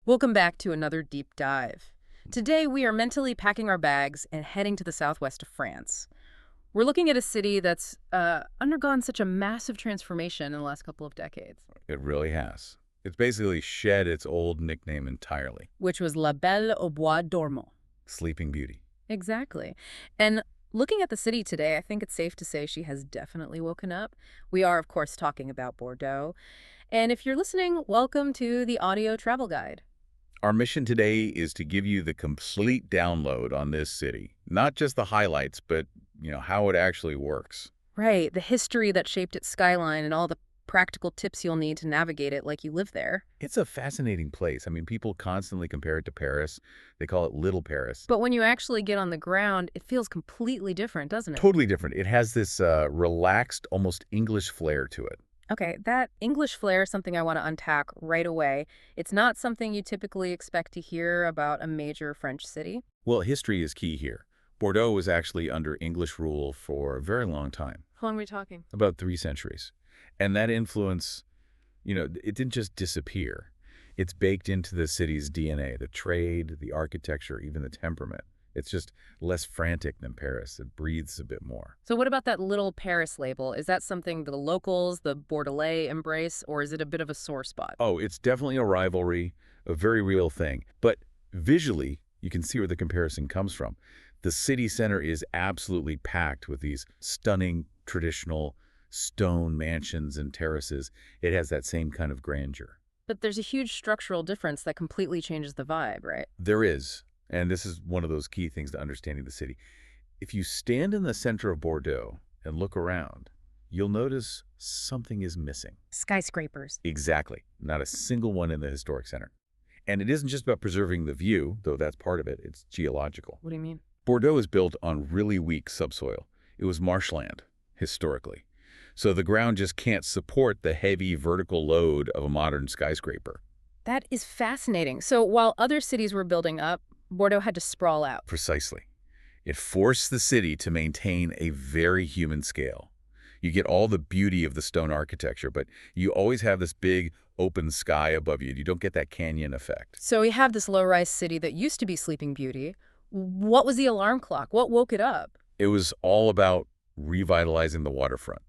Welcome back to another deep dive. Today we are mentally packing our bags and heading to the southwest of France. We're looking at a city that's undergone such a massive transformation in the last couple of decades. It really has. It's basically shed its old nickname entirely. Which was La Belle au Bois Dormant. Sleeping Beauty. Exactly. And looking at the city today, I think it's safe to say she has definitely woken up. We are, of course, talking about Bordeaux. And if you're listening, welcome to the audio travel guide. Our mission today is to give you the complete download on this city. Not just the highlights, but, how it actually works. Right, the history that shaped its skyline and all the practical tips you'll need to navigate it like you live there. It's a fascinating place. I mean, people constantly compare it to Paris. They call it Little Paris. But when you actually get on the ground, it feels completely different, doesn't it? Totally different. It has this relaxed, almost English flair to it. Okay, that English flair is something I want to unpack right away. It's not something you typically expect to hear about a major French city. Well, history is key here. Bordeaux was actually under English rule for a very long time. How long are we talking? About 3 centuries. And that influence, it didn't just disappear. It's baked into the city's DNA, the trade, the architecture, even the temperament. It's just less frantic than Paris. It breathes a bit more. So what about that Little Paris label? Is that something the locals, the Bordelais, embrace, or is it a bit of a sore spot? Oh, it's definitely a rivalry, a very real thing. But visually, you can see where the comparison comes from. The city center is absolutely packed with these stunning, traditional stone mansions and terraces. It has that same kind of grandeur. But there's a huge structural difference that completely changes the vibe, right? There is. And this is one of those key things to understanding the city. If you stand in the center of Bordeaux and look around, you'll notice something is missing. Skyscrapers. Exactly. Not a single one in the historic center. And it isn't just about preserving the view, though that's part of it. It's geological. What do you mean? Bordeaux is built on really weak subsoil. It was marshland, historically. So the ground just can't support the heavy vertical load of a modern skyscraper. That is fascinating. So while other cities were building up, Bordeaux had to sprawl out. Precisely. It forced the city to maintain a very human scale. You get all the beauty of the stone architecture, but you always have this big open sky above you. You don't get that canyon effect. So we have this low-rise city that used to be Sleeping Beauty. What was the alarm clock? What woke it up? It was all about revitalizing the waterfront.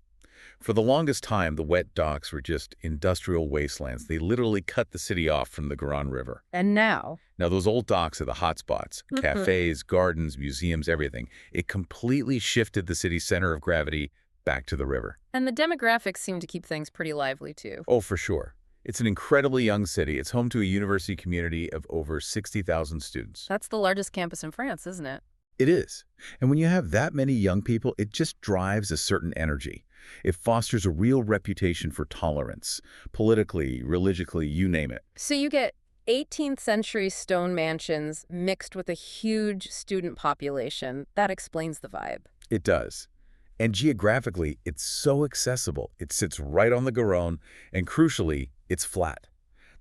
For the longest time, the wet docks were just industrial wastelands. They literally cut the city off from the Grand River. And now? Now, those old docks are the hotspots. Cafes, gardens, museums, everything. It completely shifted the city's center of gravity back to the river. And the demographics seem to keep things pretty lively, too. Oh, for sure. It's an incredibly young city. It's home to a university community of over 60,000 students. That's the largest campus in France, isn't it? It is. And when you have that many young people, it just drives a certain energy. It fosters a real reputation for tolerance, politically, religiously, you name it. So you get 18th century stone mansions mixed with a huge student population. That explains the vibe. It does. And geographically, it's so accessible. It sits right on the Garonne, and crucially, it's flat.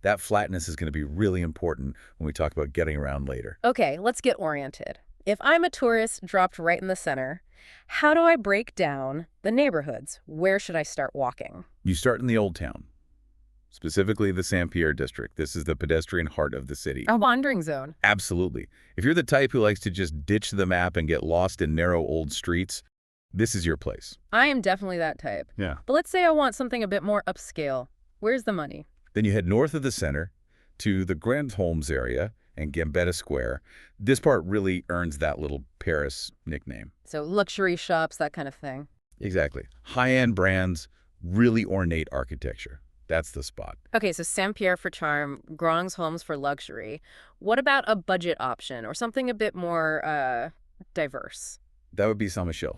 That flatness is going to be really important when we talk about getting around later. Okay, let's get oriented. If I'm a tourist dropped right in the center, how do I break down the neighborhoods? Where should I start walking? You start in the Old Town, specifically the Saint-Pierre district. This is the pedestrian heart of the city. A wandering zone. Absolutely. If you're the type who likes to just ditch the map and get lost in narrow old streets, this is your place. I am definitely that type. Yeah. But let's say I want something a bit more upscale. Where's the money? Then you head north of the center to the Grand Hommes area and Gambetta Square. This part really earns that Little Paris nickname. So luxury shops, that kind of thing. Exactly. High-end brands, really ornate architecture. That's the spot. Okay, so Saint-Pierre for charm, Grands Hommes for luxury. What about a budget option or something a bit more diverse? That would be Saint-Michel.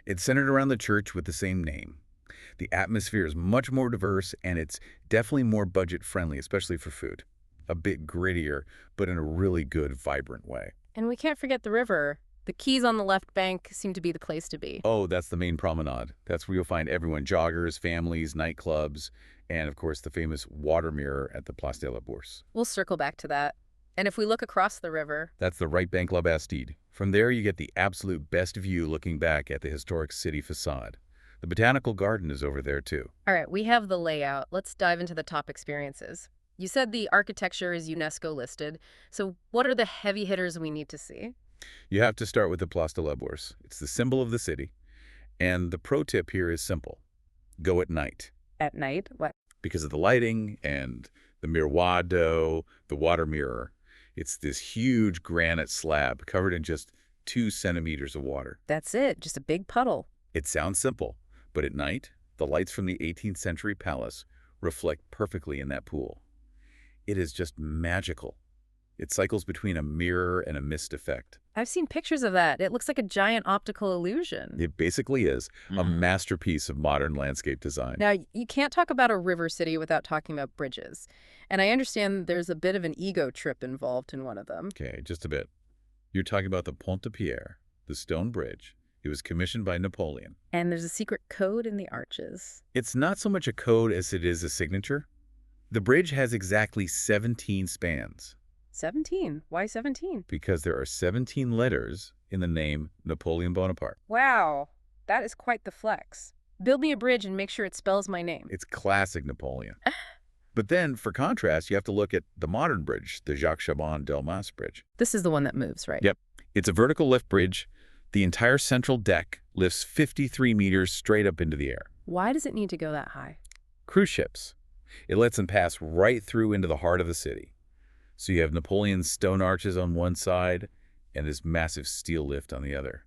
It's centered around the church with the same name. The atmosphere is much more diverse, and it's definitely more budget-friendly, especially for food. A bit grittier, but in a really good, vibrant way. And we can't forget the river. The quays on the left bank seem to be the place to be. Oh, that's the main promenade. That's where you'll find everyone, joggers, families, nightclubs, and of course the famous water mirror at the Place de la Bourse. We'll circle back to that. And if we look across the river... That's the right bank La Bastide. From there you get the absolute best view looking back at the historic city facade. The Botanical Garden is over there too. All right, we have the layout. Let's dive into the top experiences. You said the architecture is UNESCO listed. So what are the heavy hitters we need to see? You have to start with the Place de la Bourse. It's the symbol of the city. And the pro tip here is simple. Go at night. At night? What? Because of the lighting and the miroir d'eau, the water mirror. It's this huge granite slab covered in just 2 centimeters of water. That's it, just a big puddle. It sounds simple, but at night, the lights from the 18th century palace reflect perfectly in that pool. It is just magical. It cycles between a mirror and a mist effect. I've seen pictures of that. It looks like a giant optical illusion. It basically is a masterpiece of modern landscape design. Now, you can't talk about a river city without talking about bridges. And I understand there's a bit of an ego trip involved in one of them. Okay, just a bit. You're talking about the Pont de Pierre, the stone bridge. It was commissioned by Napoleon. And there's a secret code in the arches. It's not so much a code as it is a signature. The bridge has exactly 17 spans. 17? Why 17? Because there are 17 letters in the name Napoleon Bonaparte. Wow, that is quite the flex. Build me a bridge and make sure it spells my name. It's classic Napoleon. But then, for contrast, you have to look at the modern bridge, the Jacques Chaban-Delmas bridge. This is the one that moves, right? Yep. It's a vertical lift bridge. The entire central deck lifts 53 meters straight up into the air. Why does it need to go that high? Cruise ships. It lets them pass right through into the heart of the city. So you have Napoleon's stone arches on one side and this massive steel lift on the other.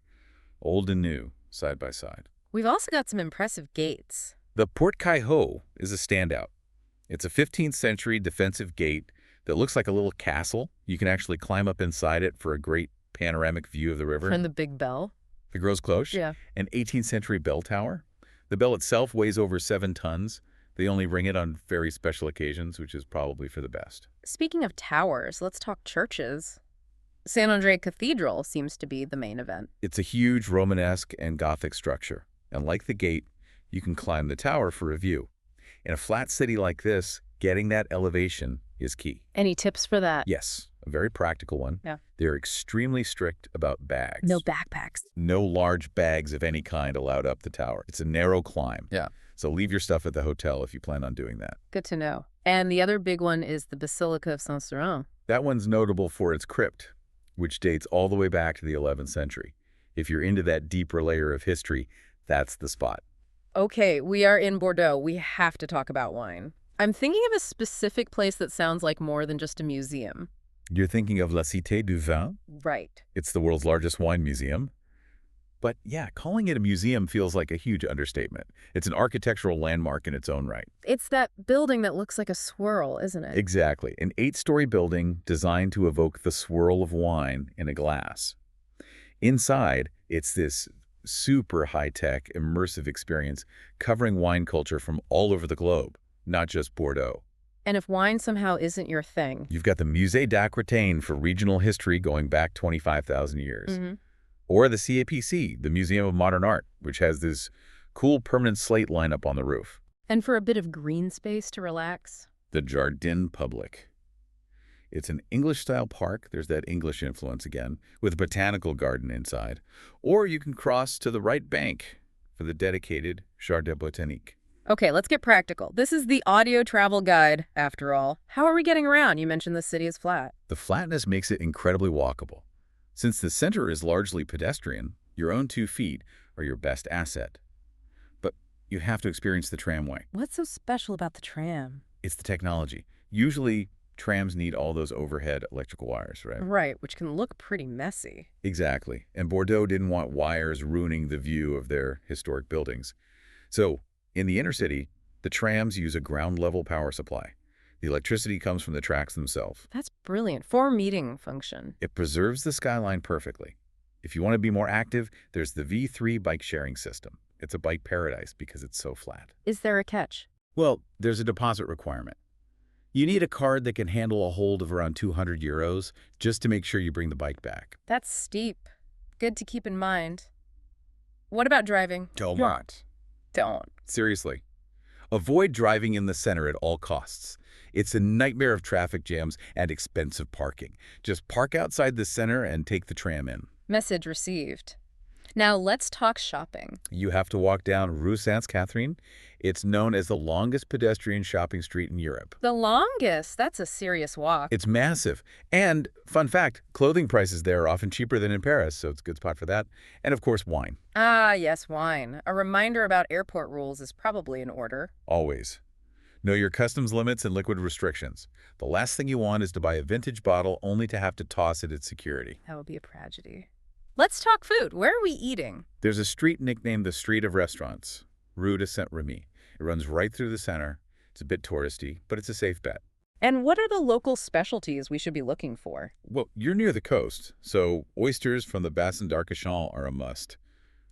Old and new, side by side. We've also got some impressive gates. The Porte Cailhau is a standout. It's a 15th century defensive gate that looks like a little castle. You can actually climb up inside it for a great panoramic view of the river. And the big bell. The Gros Cloche. Yeah. An 18th century bell tower. The bell itself weighs over 7 tons. They only ring it on very special occasions, which is probably for the best. Speaking of towers, let's talk churches. Saint Andre Cathedral seems to be the main event. It's a huge Romanesque and Gothic structure. And like the gate, you can climb the tower for a view. In a flat city like this, getting that elevation is key. Any tips for that? Yes, a very practical one. Yeah. They're extremely strict about bags. No backpacks. No large bags of any kind allowed up the tower. It's a narrow climb. Yeah. So leave your stuff at the hotel if you plan on doing that. Good to know. And the other big one is the Basilica of Saint-Seurin. That one's notable for its crypt, which dates all the way back to the 11th century. If you're into that deeper layer of history, that's the spot. Okay, we are in Bordeaux. We have to talk about wine. I'm thinking of a specific place that sounds like more than just a museum. You're thinking of La Cité du Vin? Right. It's the world's largest wine museum. But yeah, calling it a museum feels like a huge understatement. It's an architectural landmark in its own right. It's that building that looks like a swirl, isn't it? Exactly. An 8-story building designed to evoke the swirl of wine in a glass. Inside, it's this super high-tech, immersive experience covering wine culture from all over the globe, not just Bordeaux. And if wine somehow isn't your thing... You've got the Musée d'Aquitaine for regional history going back 25,000 years. Mm-hmm. Or the CAPC, the Museum of Modern Art, which has this cool permanent slate lineup on the roof. And for a bit of green space to relax? The Jardin Public. It's an English-style park, there's that English influence again, with a botanical garden inside. Or you can cross to the right bank for the dedicated Jardin Botanique. Okay, let's get practical. This is the audio travel guide, after all. How are we getting around? You mentioned the city is flat. The flatness makes it incredibly walkable. Since the center is largely pedestrian, your own 2 feet are your best asset. But you have to experience the tramway. What's so special about the tram? It's the technology. Usually, trams need all those overhead electrical wires, right? Right, which can look pretty messy. Exactly. And Bordeaux didn't want wires ruining the view of their historic buildings. So, in the inner city, the trams use a ground-level power supply. The electricity comes from the tracks themselves. That's brilliant. For meeting function. It preserves the skyline perfectly. If you want to be more active, there's the V3 bike sharing system. It's a bike paradise because it's so flat. Is there a catch? Well, there's a deposit requirement. You need a card that can handle a hold of around 200 euros just to make sure you bring the bike back. That's steep. Good to keep in mind. What about driving? Don't. Seriously. Avoid driving in the center at all costs. It's a nightmare of traffic jams and expensive parking. Just park outside the center and take the tram in. Message received. Now let's talk shopping. You have to walk down Rue Sainte-Catherine. It's known as the longest pedestrian shopping street in Europe. The longest. That's a serious walk. It's massive. And, fun fact, clothing prices there are often cheaper than in Paris, so it's a good spot for that. And, of course, wine. Ah, yes, wine. A reminder about airport rules is probably in order. Always. Know your customs limits and liquid restrictions. The last thing you want is to buy a vintage bottle only to have to toss it at security. That would be a tragedy. Let's talk food. Where are we eating? There's a street nicknamed the Street of Restaurants, Rue de Saint-Rémi. It runs right through the center. It's a bit touristy, but it's a safe bet. And what are the local specialties we should be looking for? Well, you're near the coast, so oysters from the Bassin d'Arcachon are a must.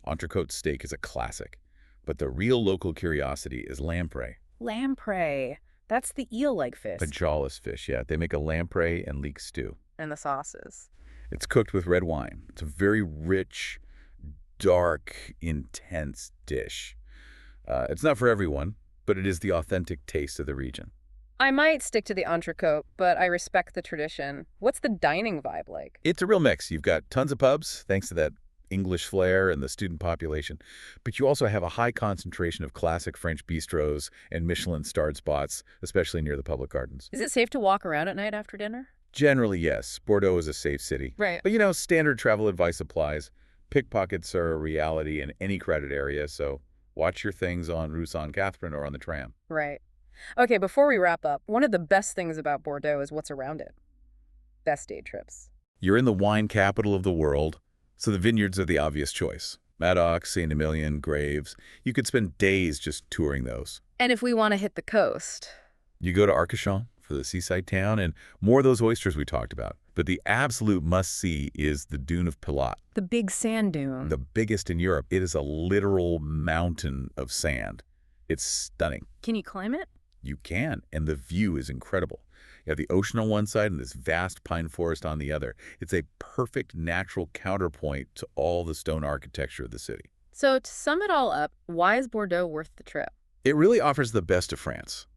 Entrecote steak is a classic. But the real local curiosity is lamprey. Lamprey. That's the eel-like fish. The jawless fish, yeah. They make a lamprey and leek stew. And the sauces. It's cooked with red wine. It's a very rich, dark, intense dish. It's not for everyone, but it is the authentic taste of the region. I might stick to the entrecote, but I respect the tradition. What's the dining vibe like? It's a real mix. You've got tons of pubs, thanks to that English flair and the student population, but you also have a high concentration of classic French bistros and Michelin-starred spots, especially near the public gardens. Is it safe to walk around at night after dinner? Generally, yes. Bordeaux is a safe city. Right. But, standard travel advice applies. Pickpockets are a reality in any crowded area, so watch your things on Rue Sainte-Catherine or on the tram. Right. Okay, before we wrap up, one of the best things about Bordeaux is what's around it. Best day trips. You're in the wine capital of the world, so the vineyards are the obvious choice. Maddox, Saint-Emilion, Graves. You could spend days just touring those. And if we want to hit the coast? You go to Arcachon for the seaside town and more of those oysters we talked about. But the absolute must-see is the Dune of Pilat. The big sand dune. The biggest in Europe. It is a literal mountain of sand. It's stunning. Can you climb it? You can, and the view is incredible. You have the ocean on one side and this vast pine forest on the other. It's a perfect natural counterpoint to all the stone architecture of the city. So to sum it all up, why is Bordeaux worth the trip? It really offers the best of France.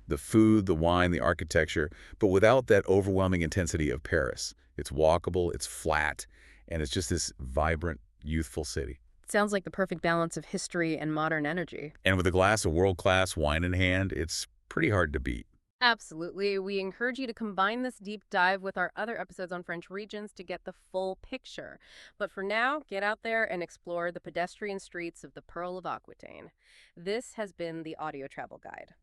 The food, the wine, the architecture, but without that overwhelming intensity of Paris. It's walkable, it's flat, and it's just this vibrant, youthful city. Sounds like the perfect balance of history and modern energy. And with a glass of world-class wine in hand, it's pretty hard to beat. Absolutely. We encourage you to combine this deep dive with our other episodes on French regions to get the full picture. But for now, get out there and explore the pedestrian streets of the Pearl of Aquitaine. This has been the Audio Travel Guide.